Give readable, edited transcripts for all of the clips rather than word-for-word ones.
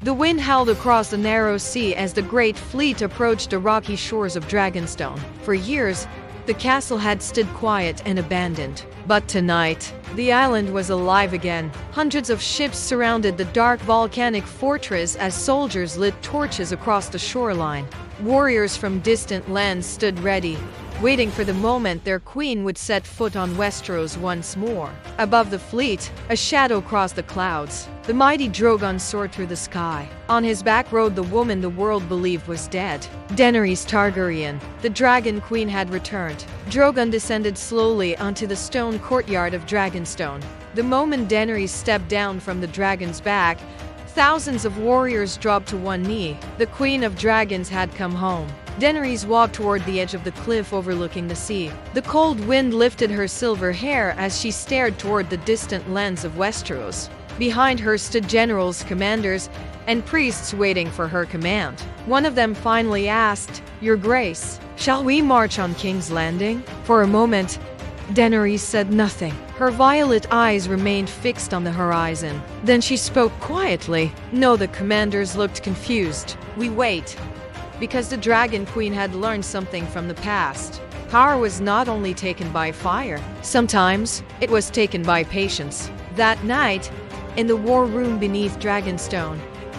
The wind howled across the narrow sea as the great fleet approached the rocky shores of Dragonstone. For years, the castle had stood quiet and abandoned. But tonight, the island was alive again. Hundreds of ships surrounded the dark volcanic fortress as soldiers lit torches across the shoreline. Warriors from distant lands stood ready, waiting for the moment their queen would set foot on Westeros once more. Above the fleet, a shadow crossed the clouds. The mighty Drogon soared through the sky. On his back rode the woman the world believed was dead. Daenerys Targaryen, the Dragon Queen, had returned. Drogon descended slowly onto the stone courtyard of Dragonstone. The moment Daenerys stepped down from the dragon's back, thousands of warriors dropped to one knee. The Queen of Dragons had come home. Daenerys walked toward the edge of the cliff overlooking the sea. The cold wind lifted her silver hair as she stared toward the distant lands of Westeros. Behind her stood generals, commanders, and priests waiting for her command. One of them finally asked, "Your Grace, shall we march on King's Landing?" For a moment, Daenerys said nothing. Her violet eyes remained fixed on the horizon. Then she spoke quietly. No, the commanders looked confused. "We wait." Because the Dragon Queen had learned something from the past. Power was not only taken by fire. Sometimes, it was taken by patience. That night, in the war room beneath Dragonstone,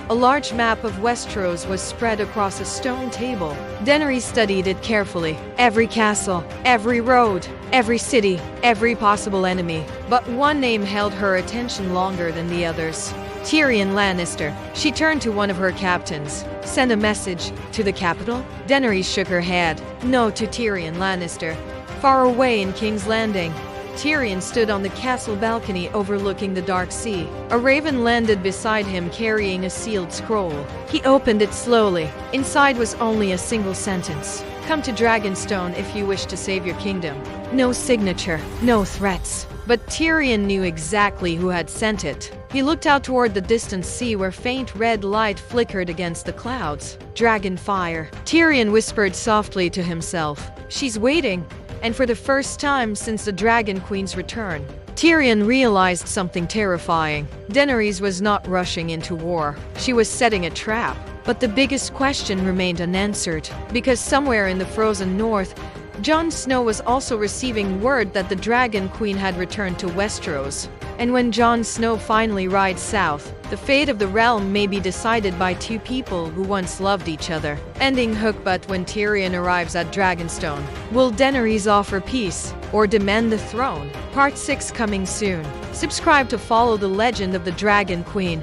a large map of Westeros was spread across a stone table. Daenerys studied it carefully. Every castle, every road, every city, every possible enemy. But one name held her attention longer than the others. Tyrion Lannister. She turned to one of her captains. "Send a message to the capital?" Daenerys shook her head. "No, to Tyrion Lannister, far away in King's Landing." Tyrion stood on the castle balcony overlooking the dark sea. A raven landed beside him carrying a sealed scroll. He opened it slowly. Inside was only a single sentence. "Come to Dragonstone if you wish to save your kingdom." No signature, no threats. But Tyrion knew exactly who had sent it. He looked out toward the distant sea where faint red light flickered against the clouds. "Dragon fire." Tyrion whispered softly to himself. "She's waiting." And for the first time since the Dragon Queen's return, Tyrion realized something terrifying. Daenerys was not rushing into war. She was setting a trap. But the biggest question remained unanswered. Because somewhere in the frozen north, Jon Snow was also receiving word that the Dragon Queen had returned to Westeros. And when Jon Snow finally rides south, the fate of the realm may be decided by two people who once loved each other. Ending hook. But when Tyrion arrives at Dragonstone, will Daenerys offer peace or demand the throne? Part 6 coming soon. Subscribe to follow the legend of the Dragon Queen.